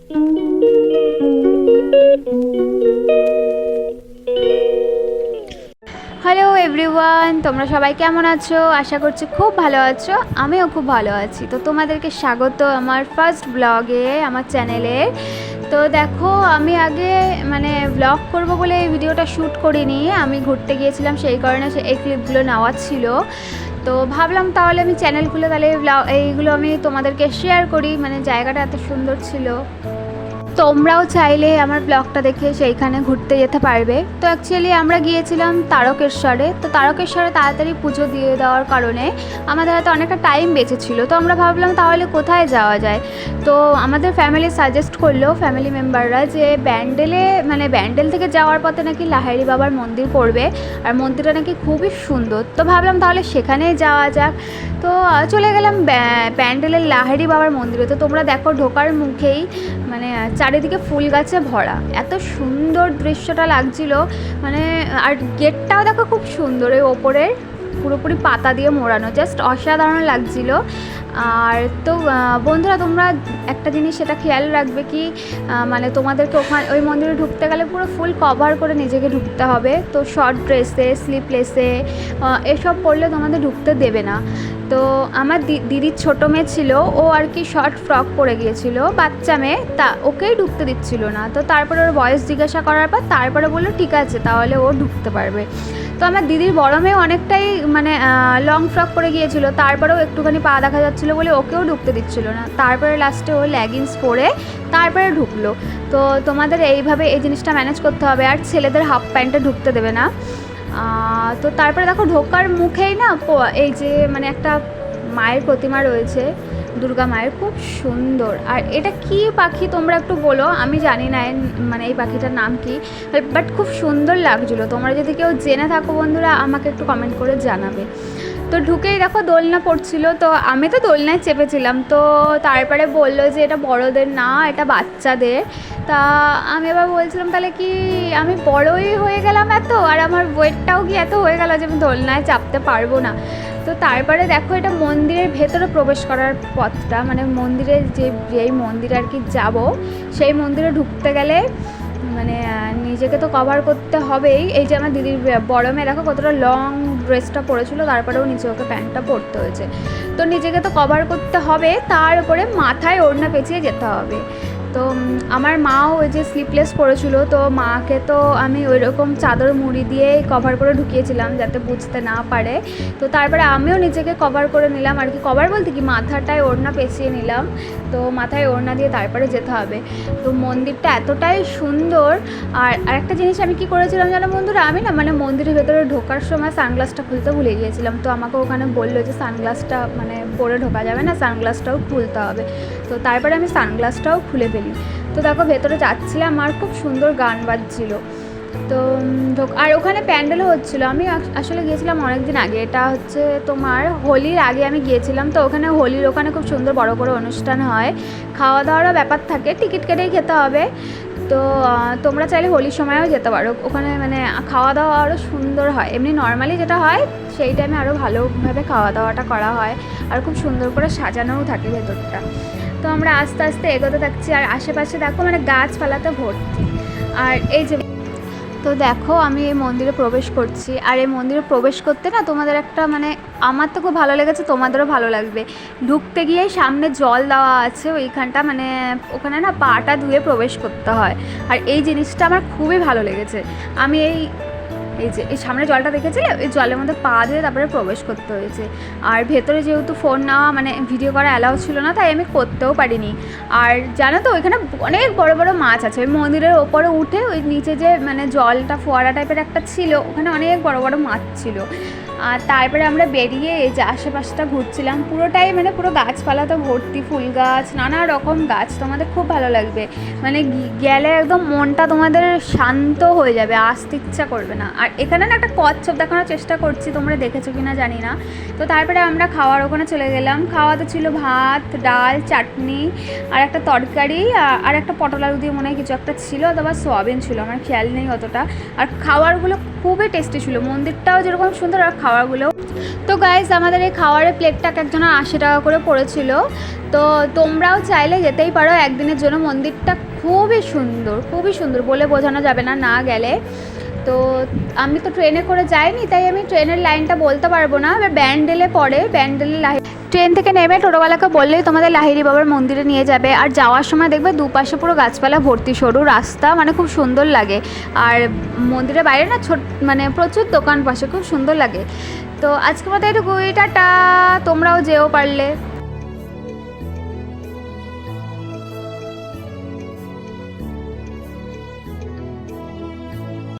Hello everyone, তোমরা সবাই কেমন আছো? আশা করছি খুব ভালো আছো। আমিও খুব ভালো আছি। তো তোমাদেরকে স্বাগত আমার ফার্স্ট ব্লগে, আমার চ্যানেলে। তো দেখো, আমি আগে ব্লগ করব বলে এই ভিডিওটা শ্যুট করিনি। আমি ঘুরতে গিয়েছিলাম, সেই কারণে এই ক্লিপগুলো নেওয়া ছিল। তো ভাবলাম তাহলে আমি চ্যানেল খুলে তাহলে এইগুলো আমি তোমাদেরকে শেয়ার করি। জায়গাটা এত সুন্দর ছিল। তোমরাও চাইলে আমার ব্লগটা দেখে সেইখানে ঘুরতে যেতে পারবে। তো অ্যাকচুয়ালি আমরা গিয়েছিলাম তারকেশ্বরে। তো তারকেশ্বরে তাড়াতাড়ি পুজো দিয়ে দেওয়ার কারণে আমাদের হাতে অনেকটা টাইম বেঁচেছিলো। তো আমরা ভাবলাম তাহলে কোথায় যাওয়া যায়। তো আমাদের ফ্যামিলি সাজেস্ট করলো, ফ্যামিলি মেম্বাররা, যে ব্যান্ডেল থেকে যাওয়ার পথে নাকি লাহিড়ী বাবার মন্দির পড়বে, আর মন্দিরটা নাকি খুবই সুন্দর। তো ভাবলাম তাহলে সেখানেই যাওয়া যাক। তো চলে গেলাম ব্যান্ডেলের লাহিড়ী বাবার মন্দিরে। তো তোমরা দেখো, ঢোকার মুখেই চারিদিকে ফুল গাছে ভরা, এত সুন্দর দৃশ্যটা লাগছিল। আর গেটটাও দেখো খুব সুন্দর, ওই ওপরের পুরোপুরি পাতা দিয়ে মোড়ানো, জাস্ট অসাধারণ লাগছিল। আর তো বন্ধুরা, তোমরা একটা জিনিস সেটা খেয়াল রাখবে কি, তোমাদেরকে ওই মন্দিরে ঢুকতে গেলে পুরো ফুল কভার করে নিজেকে ঢুকতে হবে। তো শর্ট ড্রেসে, স্লিপলেসে এসব পরলে তোমাদের ঢুকতে দেবে না। তো আমার দিদির ছোটো মেয়ে ছিল, ও আর কি শর্ট ফ্রক পরে গিয়েছিল, বাচ্চা মেয়ে, তা ওকেই ঢুকতে দিচ্ছিল না। তো তারপরে ওর বয়স জিজ্ঞাসা করার পর তারপরে বললো ঠিক আছে, তাহলে ও ঢুকতে পারবে। তো আমার দিদির বড় মেয়ে অনেকটাই লং ফ্রক পরে গিয়েছিল, তারপরেও একটুখানি পা দেখা যাচ্ছিলো বলে ওকেও ঢুকতে দিচ্ছিল না। তারপরে লাস্টে ও লেগিংস পরে তারপরে ঢুকলো। তো তোমাদের এইভাবে এই জিনিসটা ম্যানেজ করতে হবে। আর ছেলেদের হাফ প্যান্টে ঢুকতে দেবে না। তো তারপরে দেখো, ঢোকার মুখেই না এই যে একটা মায়ের প্রতিমা রয়েছে, দুর্গা মায়ের, খুব সুন্দর। আর এটা কি পাখি তোমরা একটু বলো, আমি জানি না এই পাখিটার নাম কি, বাট খুব সুন্দর লাগছিলো। তোমরা যদি কেউ জেনে থাকো বন্ধুরা, আমাকে একটু কমেন্ট করে জানাবে। তো ঢুকেই দেখো দোলনা পড়ছিল। তো আমি তো দোলনায় চেপেছিলাম। তো তারপরে বললো যে এটা বড়দের না, এটা বাচ্চাদের। তা আমি আবার বলছিলাম তাহলে কি আমি বড়ই হয়ে গেলাম এত, আর আমার ওয়েটটাও কি এত হয়ে গেল যে আমি দোলনায় চাপতে পারবো না। তো তারপরে দেখো, এটা মন্দিরের ভেতরে প্রবেশ করার পথটা, মন্দিরে যেই মন্দিরে আর কি যাবো, সেই মন্দিরে ঢুকতে গেলে নিজেকে তো কভার করতে হবেই। এই যে আমার দিদির বড় মেয়ে দেখো কতটা লং ড্রেসটা পরেছিল, তারপরেও নিচে ওকে প্যান্টটা পরতে হয়েছে। তো নিজেকে তো কভার করতে হবে, তার উপরে মাথায় ওড়না পেঁচিয়ে যেতে হবে। তো আমার মাও ওই যে স্লিপলেস পরেছিল, তো মাকে তো আমি ওই রকম চাদর মুড়ি দিয়ে কভার করে ঢুকিয়েছিলাম যাতে বুঝতে না পারে। তো তারপরে আমিও নিজেকে কভার করে নিলাম আর কি, কভার বলতে কি মাথাটায় ওড়না পেঁচিয়ে নিলাম। তো মাথায় ওড়না দিয়ে তারপরে যেতে হবে। তো মন্দিরটা এতটাই সুন্দর। আর আরেকটা জিনিস আমি কি করেছিলাম জানো বন্ধুরা, আমি না মন্দিরের ভেতরে ঢোকার সময় সানগ্লাসটা খুলতে ভুলে গিয়েছিলাম। তো আমাকে ওখানে বললো যে সানগ্লাসটা পরে ঢোকা যাবে না, সানগ্লাসটাও খুলতে হবে। তো তারপরে আমি সানগ্লাসটাও খুলে ফেলি। তো দেখো ভেতরে যাচ্ছিলাম, আর খুব সুন্দর গান বাজছিল। তো আর ওখানে প্যান্ডেলও হচ্ছিলো। আমি আসলে গিয়েছিলাম অনেক দিন আগে, এটা হচ্ছে তোমার হোলির আগে আমি গিয়েছিলাম। তো ওখানে হোলির ওখানে খুব সুন্দর বড় করে অনুষ্ঠান হয়, খাওয়া দাওয়ারও ব্যাপার থাকে, টিকিট কেটেই খেতে হবে। তো তোমরা চাইলে হোলির সময়ও যেতে পারো, ওখানে খাওয়া দাওয়া আরও সুন্দর হয়। এমনি নর্মালি যেটা হয় সেই টাইমে আরও ভালোভাবে খাওয়া দাওয়াটা করা হয়, আর খুব সুন্দর করে সাজানোও থাকে ভেতরটা। তো আমরা আস্তে আস্তে এগোতে থাকছি, আর আশেপাশে দেখো গাছপালাতে ভর্তি। আর এই যে তো দেখো, আমি এই মন্দিরে প্রবেশ করছি। আর এই মন্দিরে প্রবেশ করতে না তোমাদের একটা আমার তো খুব ভালো লেগেছে, তোমাদেরও ভালো লাগবে। ঢুকতে গিয়ে সামনে জল দেওয়া আছে ওইখানটা, ওখানে না পাটা ধুয়ে প্রবেশ করতে হয়। আর এই জিনিসটা আমার খুবই ভালো লেগেছে। আমি এই যে এই সামনে জলটা দেখেছিলে, এই জলের মধ্যে পা দিয়ে তারপরে প্রবেশ করতে হয়েছে। আর ভেতরে যেহেতু ফোন নেওয়া ভিডিও করা অ্যালাউ ছিল না, তাই আমি করতেও পারিনি। আর জানো তো ওইখানে অনেক বড় বড় মাছ আছে। ওই মন্দিরের ওপরে উঠে ওই নিচে যে জলটা ফোয়ারা টাইপের একটা ছিল, ওখানে অনেক বড় বড় মাছ ছিল। আর তারপরে আমরা বেরিয়ে এই যে আশেপাশটা ঘুরছিলাম, পুরোটাই পুরো গাছপালা তো ভর্তি, ফুল গাছ, নানা রকম গাছ। তোমাদের খুব ভালো লাগবে, গেলে একদম মনটা তোমাদের শান্ত হয়ে যাবে, আসতে ইচ্ছা করবে না। আর এখানে না একটা কচ্ছপ দেখানোর চেষ্টা করছি, তোমরা দেখেছো কিনা জানি না। তো তারপরে আমরা খাওয়ার ওখানে চলে গেলাম। খাওয়াতে ছিল ভাত, ডাল, চাটনি, আর একটা তরকারি, আর একটা পটল আলু দিয়ে মনে হয় কিছু একটা ছিল, অথবা সোয়াবিন ছিল, আমার খেয়াল নেই অতটা। আর খাবারগুলো খুবই টেস্টি ছিল, মন্দিরটাও যেরকম সুন্দর আর খাবারগুলো। তো গাইস আমাদের এই খাওয়ারের প্লেটটা এক একজনের 80 টাকা করে পড়েছিল। তো তোমরাও চাইলে যেতেই পারো একদিনের জন্য। মন্দিরটা খুবই সুন্দর বলে বোঝানো যাবে না না গেলে। তো আমি তো ট্রেনে করে যাইনি, তাই আমি ট্রেনের লাইনটা বলতে পারবো না। এবার ব্যান্ডেলে পড়ে, ব্যান্ডেলে ট্রেন থেকে নেমে টোটোওয়ালাকে বললেই তোমাদের লাহিড়ী বাবার মন্দিরে নিয়ে যাবে। আর যাওয়ার সময় দেখবে দুপাশে পুরো গাছপালা ভর্তি, সরু রাস্তা, মানে খুব সুন্দর লাগে। আর মন্দিরের বাইরে না মানে প্রচুর দোকান পাশে, খুব সুন্দর লাগে। তো আজকের মতো একটু টাটা, তোমরাও যেও পারলে।